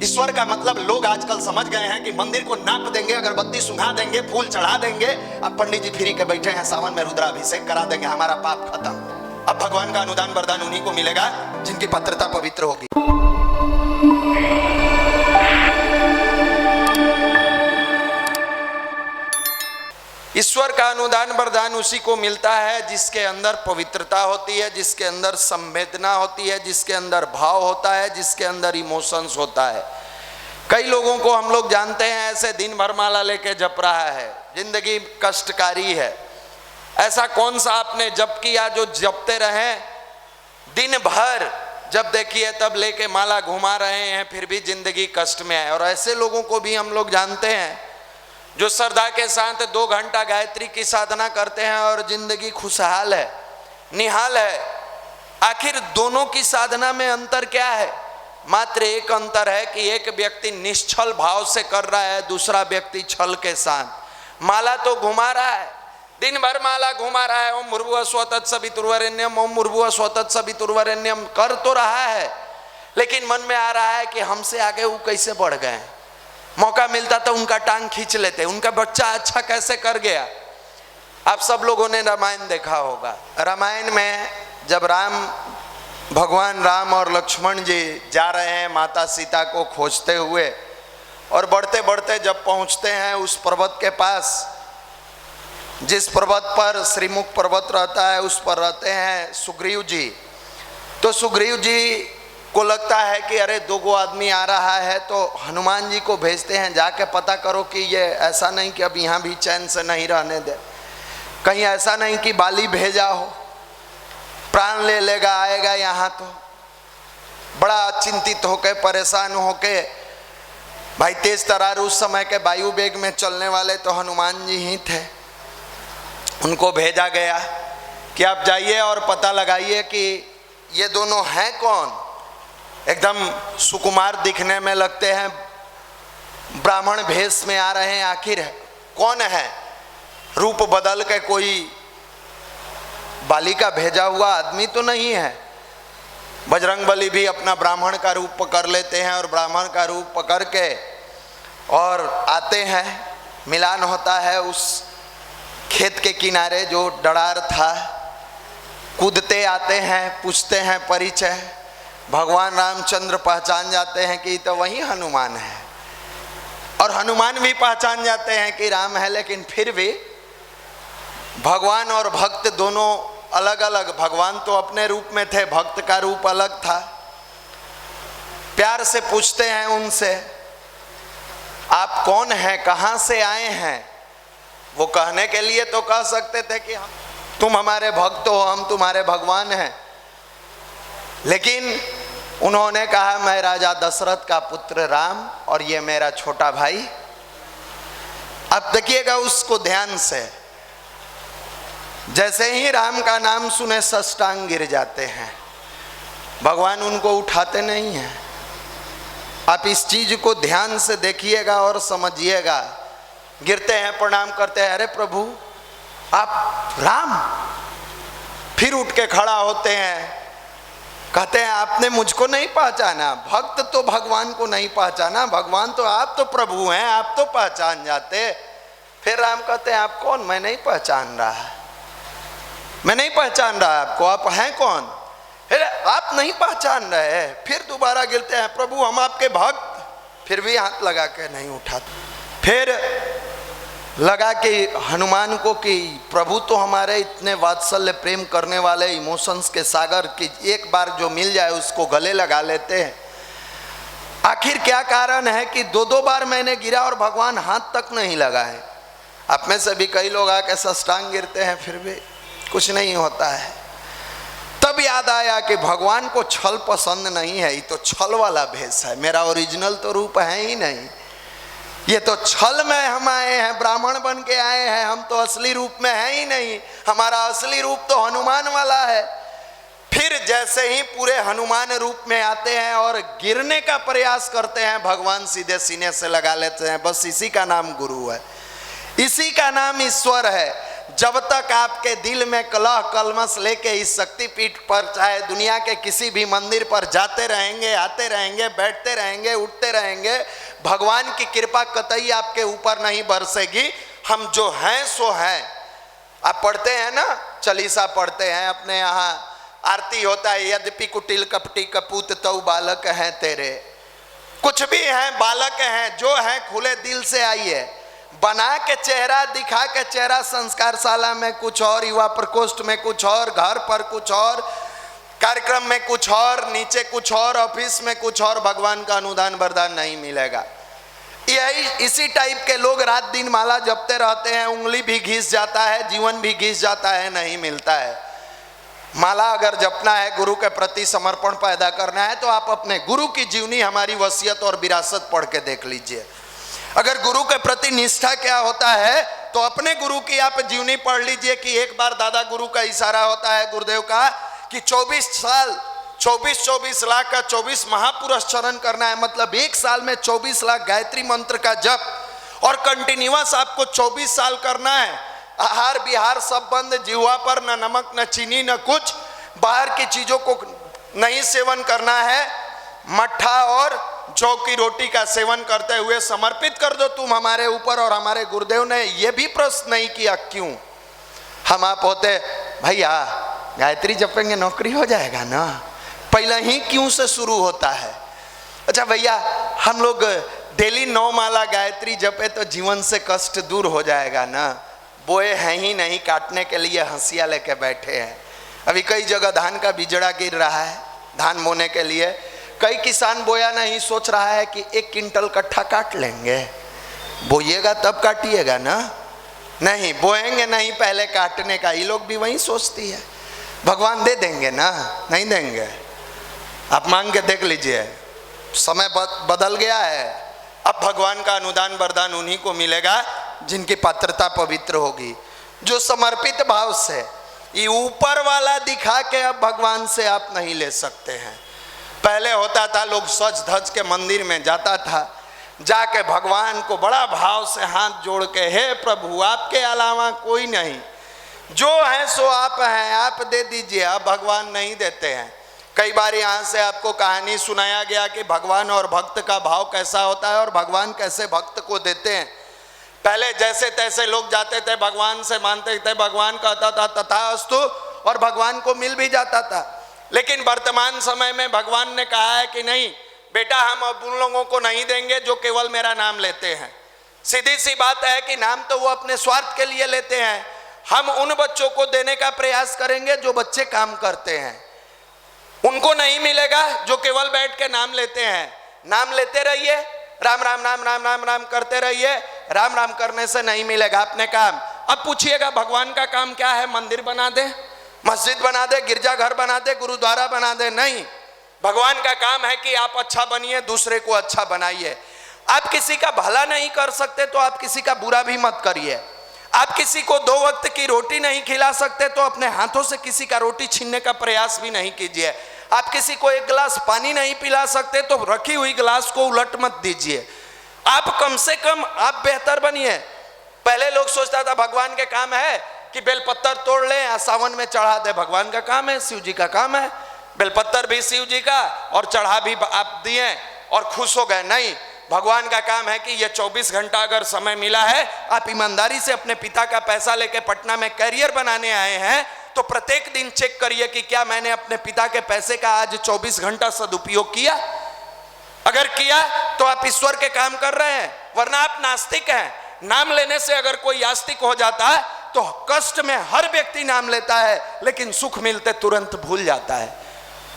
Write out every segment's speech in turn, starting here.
ईश्वर का मतलब लोग आजकल समझ गए हैं कि मंदिर को नाप देंगे, अगरबत्ती सुंघा देंगे, फूल चढ़ा देंगे, अब पंडित जी फ्री के बैठे हैं, सावन में रुद्राभिषेक करा देंगे, हमारा पाप खत्म। अब भगवान का अनुदान वरदान उन्हीं को मिलेगा जिनकी पवित्रता पवित्र होगी। ईश्वर का अनुदान वरदान उसी को मिलता है जिसके अंदर पवित्रता होती है, जिसके अंदर संवेदना होती है, जिसके अंदर भाव होता है, जिसके अंदर इमोशंस होता है। कई लोगों को हम लोग जानते हैं ऐसे दिन भर माला लेके जप रहा है, जिंदगी कष्टकारी है। ऐसा कौन सा आपने जप किया जो जपते रहे दिन भर, जब देखिए तब लेके माला घुमा रहे हैं, फिर भी जिंदगी कष्ट में है। और ऐसे लोगों को भी हम लोग जानते हैं जो श्रद्धा के साथ 2 घंटा गायत्री की साधना करते हैं और जिंदगी खुशहाल है, निहाल है। आखिर दोनों की साधना में अंतर क्या है? मात्र एक अंतर है कि एक व्यक्ति निश्चल भाव से कर रहा है, दूसरा व्यक्ति छल के साथ। माला तो घुमा रहा है, दिन भर माला घुमा रहा है, ओम भूर्भुवः स्वः तत्सवितुर्वरेण्यम, ओम भूर्भुवः स्वः तत्सवितुर्वरेण्यम कर तो रहा है, लेकिन मन में आ रहा है कि हमसे आगे वो कैसे बढ़ गए, मौका मिलता तो उनका टांग खींच लेते, उनका बच्चा अच्छा कैसे कर गया। आप सब लोगों ने रामायण देखा होगा। रामायण में जब भगवान राम और लक्ष्मण जी जा रहे हैं माता सीता को खोजते हुए, और बढ़ते बढ़ते जब पहुंचते हैं उस पर्वत के पास, जिस पर्वत पर श्रीमुख पर्वत रहता है, उस पर रहते हैं सुग्रीव जी। तो सुग्रीव जी को लगता है कि अरे 2 आदमी आ रहा है, तो हनुमान जी को भेजते हैं, जाके पता करो कि ये ऐसा नहीं कि अब यहाँ भी चैन से नहीं रहने दे, कहीं ऐसा नहीं कि बाली भेजा हो, प्राण ले लेगा, आएगा यहाँ तो। बड़ा चिंतित होके परेशान होके, भाई तेज तरार उस समय के वायु वेग में चलने वाले तो हनुमान जी ही थे, उनको भेजा गया कि आप जाइए और पता लगाइए कि ये दोनों हैं कौन। एकदम सुकुमार दिखने में लगते हैं, ब्राह्मण भेष में आ रहे हैं, आखिर कौन है? रूप बदल के कोई बाली का भेजा हुआ आदमी तो नहीं है। बजरंगबली भी अपना ब्राह्मण का रूप पकड़ लेते हैं और ब्राह्मण का रूप पकड़ के और आते हैं, मिलान होता है उस खेत के किनारे जो डरार था, कूदते आते हैं, पूछते हैं परिचय। भगवान रामचंद्र पहचान जाते हैं कि तो वही हनुमान है, और हनुमान भी पहचान जाते हैं कि राम है, लेकिन फिर भी भगवान और भक्त दोनों अलग अलग। भगवान तो अपने रूप में थे, भक्त का रूप अलग था। प्यार से पूछते हैं उनसे, आप कौन हैं, कहाँ से आए हैं? वो कहने के लिए तो कह सकते थे कि तुम हमारे भक्त हो, हम तुम्हारे भगवान हैं, लेकिन उन्होंने कहा मैं राजा दशरथ का पुत्र राम और ये मेरा छोटा भाई। अब देखिएगा उसको ध्यान से, जैसे ही राम का नाम सुने साष्टांग गिर जाते हैं, भगवान उनको उठाते नहीं हैं। आप इस चीज को ध्यान से देखिएगा और समझिएगा। गिरते हैं, प्रणाम करते हैं, अरे प्रभु आप राम। फिर उठ के खड़ा होते हैं, कहते हैं आपने मुझको नहीं पहचाना। भक्त तो भगवान को नहीं पहचाना, भगवान तो आप तो प्रभु हैं, आप तो पहचान जाते। फिर राम कहते हैं आप कौन? मैं नहीं पहचान रहा, मैं नहीं पहचान रहा आपको, आप हैं कौन? फिर आप नहीं पहचान रहे। फिर दोबारा गिरते हैं, प्रभु हम आपके भक्त। फिर भी हाथ लगा के नहीं उठाते। फिर लगा कि हनुमान को कि प्रभु तो हमारे इतने वात्सल्य प्रेम करने वाले, इमोशंस के सागर की एक बार जो मिल जाए उसको गले लगा लेते हैं। आखिर क्या कारण है कि 2 बार मैंने गिरा और भगवान हाथ तक नहीं लगाए? आप में से भी कई लोग आके साष्टांग गिरते हैं, फिर भी कुछ नहीं होता है। तब याद आया कि भगवान को छल पसंद नहीं है, ये तो छल वाला भेष है, मेरा ओरिजिनल तो रूप है ही नहीं। ये तो छल में हम आए हैं, ब्राह्मण बन के आए हैं, हम तो असली रूप में है ही नहीं, हमारा असली रूप तो हनुमान वाला है। फिर जैसे ही पूरे हनुमान रूप में आते हैं और गिरने का प्रयास करते हैं, भगवान सीधे सीने से लगा लेते हैं। बस इसी का नाम गुरु है, इसी का नाम ईश्वर है। जब तक आपके दिल में कलह कलमस लेके इस शक्तिपीठ पर चाहे दुनिया के किसी भी मंदिर पर जाते रहेंगे, आते रहेंगे, बैठते रहेंगे, उठते रहेंगे, भगवान की कृपा कतई आपके ऊपर नहीं बरसेगी। हम जो हैं सो हैं। आप पढ़ते हैं ना, चालीसा पढ़ते हैं, अपने यहाँ आरती होता है, यद्यपि कुटिल कपटी कपूत तौ बालक हैं तेरे। कुछ भी हैं, बालक हैं, जो हैं खुले दिल से आइए। बना के चेहरा, दिखा के चेहरा संस्कारशाला में कुछ और, युवा प्रकोष्ठ में कुछ और, घर पर कुछ और, कार्यक्रम में कुछ और, नीचे कुछ और, ऑफिस में कुछ और, भगवान का अनुदान वरदान नहीं मिलेगा। यही इसी टाइप के लोग रात दिन माला जपते रहते हैं, उंगली भी घिस जाता है, जीवन भी घिस जाता है, नहीं मिलता है। माला अगर जपना है, गुरु के प्रति समर्पण पैदा करना है, तो आप अपने गुरु की जीवनी, हमारी वसीयत और विरासत पढ़ के देख लीजिए। अगर गुरु के प्रति निष्ठा क्या होता है, तो अपने गुरु की आप जीवनी पढ़ लीजिए कि एक बार दादा गुरु का इशारा होता है गुरुदेव का कि 24 साल 24 लाख का 24 महापुरुष चरण करना है। मतलब एक साल में 24 लाख गायत्री मंत्र का जप और कंटिन्यूअस आपको 24 साल करना है। आहार विहार सब बंद, जिह्वा पर न नमक न चीनी न कुछ, बाहर की चीजों को नहीं सेवन करना है। मट्ठा और जौ की रोटी का सेवन करते हुए समर्पित कर दो तुम हमारे ऊपर। और हमारे गुरुदेव ने यह भी प्रश्न नहीं किया क्यों। हम आप होते भैया गायत्री जपेंगे नौकरी हो जाएगा ना, पहले ही क्यों से शुरू होता है। अच्छा भैया हम लोग डेली 9 माला गायत्री जपे तो जीवन से कष्ट दूर हो जाएगा ना। बोए हैं ही नहीं, काटने के लिए हंसिया लेके बैठे हैं। अभी कई जगह धान का बिजड़ा गिर रहा है धान बोने के लिए। कई किसान बोया नहीं, सोच रहा है कि 1 क्विंटल कट्ठा काट लेंगे। बोइएगा तब काटिएगा ना, नहीं बोएंगे नहीं, पहले काटने का। ये लोग भी वही सोचती है। भगवान दे देंगे ना, नहीं देंगे। आप मांग के देख लीजिए, समय बदल गया है। अब भगवान का अनुदान वरदान उन्हीं को मिलेगा जिनकी पात्रता पवित्र होगी, जो समर्पित भाव से। ये ऊपर वाला दिखा के अब भगवान से आप नहीं ले सकते हैं। पहले होता था लोग सज धज के मंदिर में जाता था, जाके भगवान को बड़ा भाव से हाथ जोड़ के, हे प्रभु आपके अलावा कोई नहीं, जो है सो आप हैं, आप दे दीजिए। अब भगवान नहीं देते हैं। कई बार यहाँ से आपको कहानी सुनाया गया कि भगवान और भक्त का भाव कैसा होता है और भगवान कैसे भक्त को देते हैं। पहले जैसे तैसे लोग जाते थे, भगवान से मानते थे, भगवान कहता था तथास्तु और भगवान को मिल भी जाता था। लेकिन वर्तमान समय में भगवान ने कहा है कि नहीं बेटा, हम अब उन लोगों को नहीं देंगे जो केवल मेरा नाम लेते हैं। सीधी सी बात है कि नाम तो वो अपने स्वार्थ के लिए लेते हैं। हम उन बच्चों को देने का प्रयास करेंगे जो बच्चे काम करते हैं। उनको नहीं मिलेगा जो केवल बैठ के नाम लेते हैं। नाम लेते रहिए, राम राम राम राम राम राम करते रहिए। राम राम करने से नहीं मिलेगा अपने काम। अब पूछिएगा भगवान का काम क्या है? मंदिर बना दे, मस्जिद बना दे, गिरजाघर बना दे, गुरुद्वारा बना दे? नहीं, भगवान का काम है कि आप अच्छा बनिए, दूसरे को अच्छा बनाइए। आप किसी का भला नहीं कर सकते तो आप किसी का बुरा भी मत करिए। आप किसी को 2 वक्त की रोटी नहीं खिला सकते तो अपने हाथों से किसी का रोटी छीनने का प्रयास भी नहीं कीजिए। आप किसी को 1 गिलास पानी नहीं पिला सकते तो रखी हुई गिलास को उलट मत दीजिए। आप कम से कम आप बेहतर बनिए। पहले लोग सोचता था भगवान के काम है कि बेलपत्तर तोड़ ले या सावन में चढ़ा दे। भगवान का काम है, शिव जी का काम है। बेलपत्तर भी शिव जी का और चढ़ा भी आप दिए और खुश हो गए। नहीं, भगवान का काम है कि ये 24 घंटा अगर समय मिला है, आप ईमानदारी से अपने पिता का पैसा लेके पटना में करियर बनाने आए हैं, तो प्रत्येक दिन चेक करिए कि क्या मैंने अपने पिता के पैसे का आज 24 घंटा सदुपयोग किया। अगर किया तो आप ईश्वर के काम कर रहे हैं, वरना आप नास्तिक हैं। नाम लेने से अगर कोई आस्तिक हो जाता है तो कष्ट में हर व्यक्ति नाम लेता है, लेकिन सुख मिलते तुरंत भूल जाता है।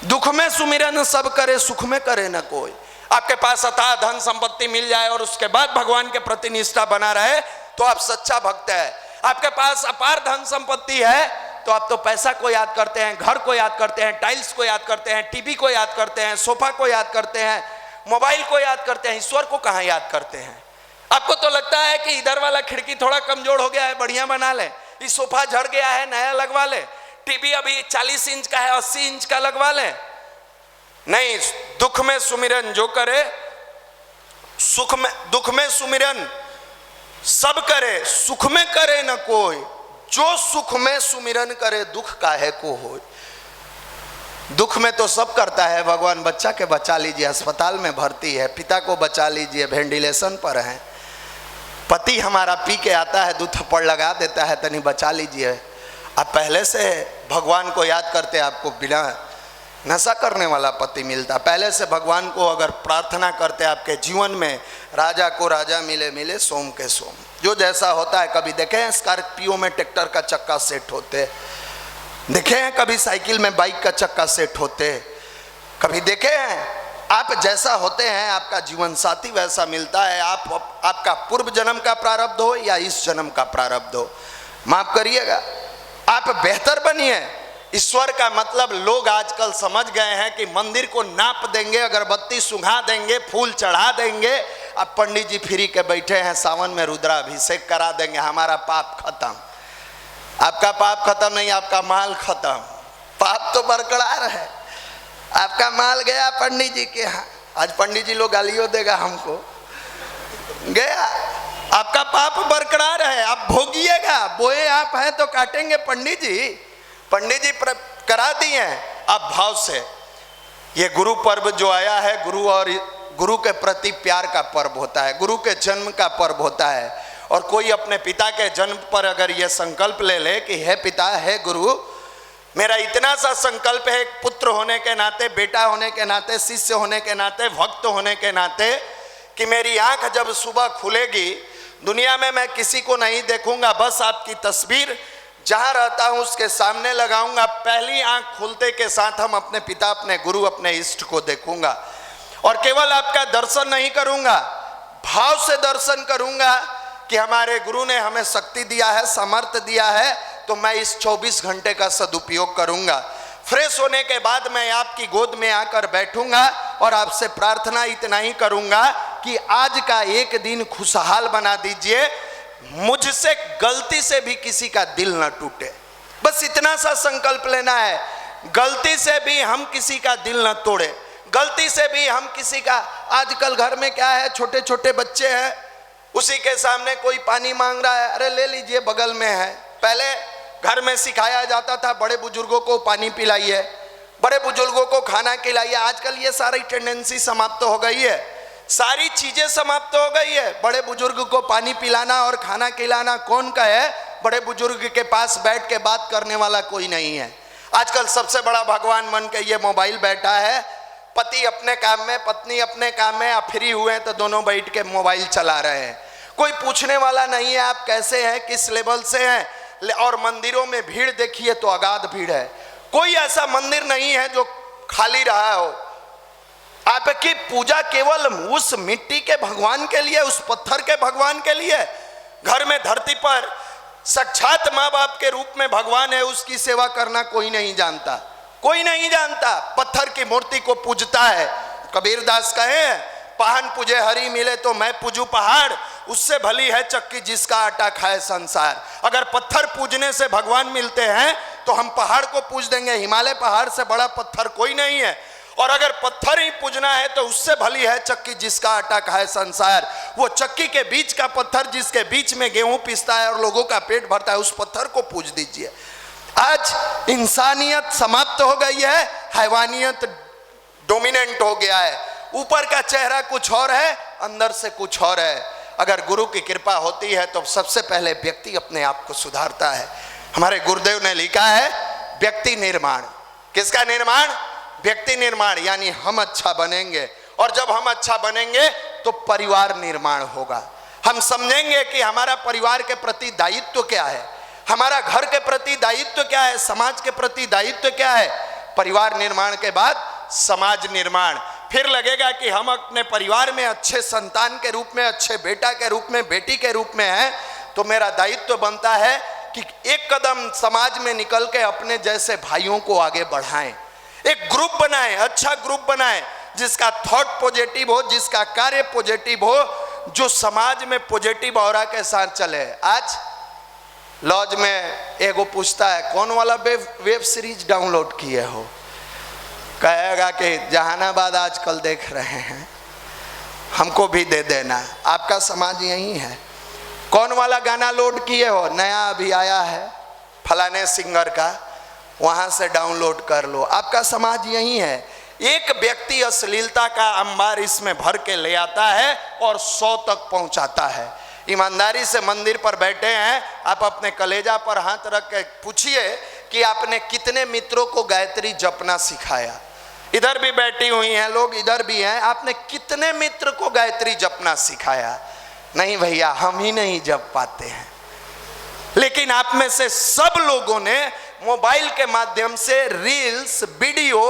दुख में सुमिरन सब करे, सुख में करे न कोई। आपके पास अथाह धन संपत्ति मिल जाए और उसके बाद भगवान के प्रति निष्ठा बना रहे तो आप सच्चा भक्त है। आपके पास अपार धन संपत्ति है तो आप तो पैसा को याद करते हैं, घर को याद करते हैं, टाइल्स को याद करते हैं, टीवी को याद करते हैं, सोफा को याद करते हैं, मोबाइल को याद करते हैं, ईश्वर को कहाँ याद करते हैं? आपको तो लगता है कि इधर वाला खिड़की थोड़ा कमजोर हो गया है, बढ़िया बना ले, ये सोफा झड़ गया है, नया लगवा ले, टीवी अभी 40 इंच का है 80 इंच का लगवा ले। नहीं, दुख में सुमिरन जो करे, दुख में सुमिरन सब करे, सुख में करे न कोई। जो सुख में सुमिरन करे दुख काहे को हो। दुख में तो सब करता है भगवान, बच्चा के बचा लीजिए, अस्पताल में भर्ती है, पिता को बचा लीजिए, वेंटिलेशन पर है, पति हमारा पी के आता है, दो थप्पड़ लगा देता है, तनी बचा लीजिए। आप पहले से भगवान को याद करते, आपको बिना नशा करने वाला पति मिलता। पहले से भगवान को अगर प्रार्थना करते, आपके जीवन में राजा को राजा मिले, मिले सोम के सोम, जो जैसा होता है। कभी देखे हैं स्कॉर्पियो में ट्रैक्टर का चक्का सेट होते, देखे हैं कभी साइकिल में बाइक का चक्का सेट होते, कभी देखे हैं? आप जैसा होते हैं आपका जीवन साथी वैसा मिलता है। आपका पूर्व जन्म का प्रारब्ध हो या इस जन्म का प्रारब्ध हो, माफ करिएगा, आप बेहतर बनिए। ईश्वर का मतलब लोग आजकल समझ गए हैं कि मंदिर को नाप देंगे, अगरबत्ती सुंघा देंगे, फूल चढ़ा देंगे, अब पंडित जी फ्री के बैठे हैं, सावन में रुद्राभिषेक करा देंगे, हमारा पाप खत्म। आपका पाप खत्म नहीं, आपका माल खत्म। पाप तो बरकरार है, आपका माल गया पंडित जी के यहाँ। आज पंडित जी लोग गालियों देगा हमको, गया, आपका पाप बरकरार है, आप भोगिएगा। बोए आप हैं तो काटेंगे पंडित जी। पंडित जी करा दिए हैं। अब भाव से ये गुरु पर्व जो आया है, गुरु और गुरु के प्रति प्यार का पर्व होता है, गुरु के जन्म का पर्व होता है। और कोई अपने पिता के जन्म पर अगर ये संकल्प ले ले कि हे पिता, हे गुरु, मेरा इतना सा संकल्प है, पुत्र होने के नाते, बेटा होने के नाते, शिष्य होने के नाते, भक्त होने के नाते, कि मेरी आंख जब सुबह खुलेगी दुनिया में मैं किसी को नहीं देखूंगा, बस आपकी तस्वीर जहां रहता हूं उसके सामने लगाऊंगा। पहली आंख खुलते के साथ हम अपने पिता, अपने गुरु, अपने इष्ट को देखूंगा। और केवल आपका दर्शन नहीं करूंगा, भाव से दर्शन करूंगा कि हमारे गुरु ने हमें शक्ति दिया है, सामर्थ्य दिया है, तो मैं इस 24 घंटे का सदुपयोग करूंगा। फ्रेश होने के बाद मैं आपकी गोद में आकर बैठूंगा और आपसे प्रार्थना इतना ही करूंगा कि आज का एक दिन खुशहाल बना दीजिए, मुझसे गलती से भी किसी का दिल न टूटे। बस इतना सा संकल्प लेना है, गलती से भी हम किसी का दिल न तोड़े, गलती से भी हम किसी का। आजकल घर में क्या है, छोटे छोटे बच्चे हैं, उसी के सामने कोई पानी मांग रहा है, अरे ले लीजिए बगल में है। पहले घर में सिखाया जाता था बड़े बुजुर्गों को पानी पिलाइए, बड़े बुजुर्गों को खाना खिलाइए। आजकल ये सारी टेंडेंसी समाप्त हो गई है, सारी चीजें समाप्त हो गई है। बड़े बुजुर्ग को पानी पिलाना और खाना खिलाना कौन का है? बड़े बुजुर्ग के पास बैठ के बात करने वाला कोई नहीं है। आजकल सबसे बड़ा भगवान मन के ये मोबाइल बैठा है, पति अपने काम में, पत्नी अपने काम में, आप फ्री हुए तो दोनों बैठ के मोबाइल चला रहे हैं। कोई पूछने वाला नहीं है आप कैसे हैं, किस लेवल से हैं। और मंदिरों में भीड़ देखिए तो अगाध भीड़ है, कोई ऐसा मंदिर नहीं है जो खाली रहा हो। आपकी पूजा केवल उस मिट्टी के भगवान के लिए, उस पत्थर के भगवान के लिए। घर में धरती पर साक्षात माँ बाप के रूप में भगवान है, उसकी सेवा करना कोई नहीं जानता, कोई नहीं जानता। पत्थर की मूर्ति को पूजता है। कबीरदास कहे, पहाड़ पूजे हरि मिले तो मैं पूजू पहाड़, उससे भली है चक्की जिसका आटा खाए संसार। अगर पत्थर पूजने से भगवान मिलते हैं तो हम पहाड़ को पूज देंगे, हिमालय पहाड़ से बड़ा पत्थर कोई नहीं है। और अगर पत्थर ही पूजना है तो उससे भली है चक्की जिसका आटा खाए संसार। वो चक्की के बीच का पत्थर जिसके बीच में गेहूं पिसता है और लोगों का पेट भरता है, उस पत्थर को पूज दीजिए। आज इंसानियत समाप्त हो गई है, हैवानियत डोमिनेंट हो गया है। ऊपर का चेहरा कुछ और है, अंदर से कुछ और है। अगर गुरु की कृपा होती है तो सबसे पहले व्यक्ति अपने आप को सुधारता है। हमारे गुरुदेव ने लिखा है व्यक्ति निर्माण। किसका निर्माण? व्यक्ति निर्माण, यानी हम अच्छा बनेंगे। और जब हम अच्छा बनेंगे तो परिवार निर्माण होगा। हम समझेंगे कि हमारा परिवार के प्रति दायित्व क्या है, हमारा घर के प्रति दायित्व क्या है, समाज के प्रति दायित्व क्या है। परिवार निर्माण के बाद समाज निर्माण। फिर लगेगा कि हम अपने परिवार में अच्छे संतान के रूप में, अच्छे बेटा के रूप में, बेटी के रूप में हैं, तो मेरा दायित्व बनता है कि एक कदम समाज में निकल के अपने जैसे भाइयों को आगे बढ़ाएं, एक ग्रुप बनाएं, अच्छा ग्रुप बनाएं, जिसका थॉट पॉजिटिव हो, जिसका कार्य पॉजिटिव हो, जो समाज में पॉजिटिव ऑरा के साथ चले। आज लॉज में एगो पूछता है कौन वाला वेब सीरीज डाउनलोड किए हो, कहेगा कि जहानाबाद आजकल देख रहे हैं, हमको भी दे देना। आपका समाज यही है। कौन वाला गाना लोड किए हो, नया अभी आया है, फलाने सिंगर का, वहां से डाउनलोड कर लो। आपका समाज यही है, एक व्यक्ति अश्लीलता का अंबार इसमें भर के ले आता है और 100 तक पहुंचाता है। ईमानदारी से मंदिर पर बैठे हैं, आप अपने कलेजा पर हाथ रख के पूछिए कि आपने कितने मित्रों को गायत्री जपना सिखाया। इधर भी बैठी हुई हैं लोग, इधर भी हैं, आपने कितने मित्र को गायत्री जपना सिखाया? नहीं भैया, हम ही नहीं जप पाते हैं। लेकिन आप में से सब लोगों ने मोबाइल के माध्यम से रील्स, वीडियो,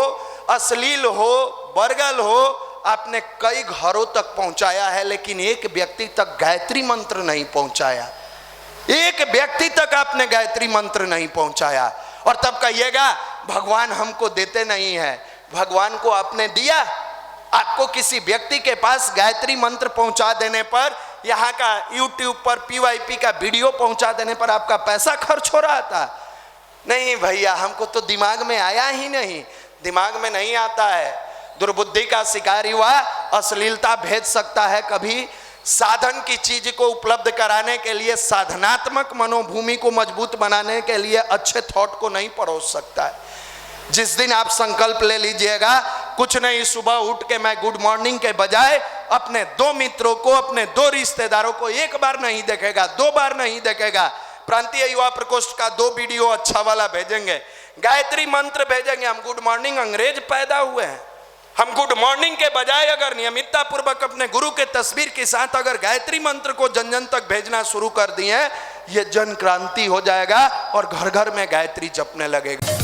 अश्लील हो, बरगल हो, आपने कई घरों तक पहुंचाया है, लेकिन एक व्यक्ति तक गायत्री मंत्र नहीं पहुंचाया। एक व्यक्ति तक आपने गायत्री मंत्र नहीं पहुंचाया। और तब कहिएगा भगवान हमको देते नहीं है। भगवान को आपने दिया? आपको किसी व्यक्ति के पास गायत्री मंत्र पहुंचा देने पर, यहाँ का YouTube पर PYP का वीडियो पहुंचा देने पर आपका पैसा खर्च हो रहा था? नहीं भैया, हमको तो दिमाग में आया ही नहीं। दिमाग में नहीं आता है। दुर्बुद्धि का शिकार हुआ, अश्लीलता भेज सकता है कभी। साधन की चीज को उपलब्ध कराने के लिए, साधनात्मक मनोभूमि को मजबूत बनाने के लिए अच्छे थॉट को नहीं परोस सकता है। जिस दिन आप संकल्प ले लीजिएगा, कुछ नहीं, सुबह उठ के मैं गुड मॉर्निंग के बजाय अपने 2 मित्रों को, अपने 2 रिश्तेदारों को 1 बार नहीं देखेगा, 2 बार नहीं देखेगा, प्रांतीय युवा प्रकोष्ठ का 2 वीडियो अच्छा वाला भेजेंगे, गायत्री मंत्र भेजेंगे। हम गुड मॉर्निंग अंग्रेज पैदा हुए हैं। हम गुड मॉर्निंग के बजाय अगर नियमितता पूर्वक अपने गुरु के तस्वीर के साथ अगर गायत्री मंत्र को जन जन तक भेजना शुरू कर दिए, ये जन क्रांति हो जाएगा और घर घर में गायत्री जपने लगेगा।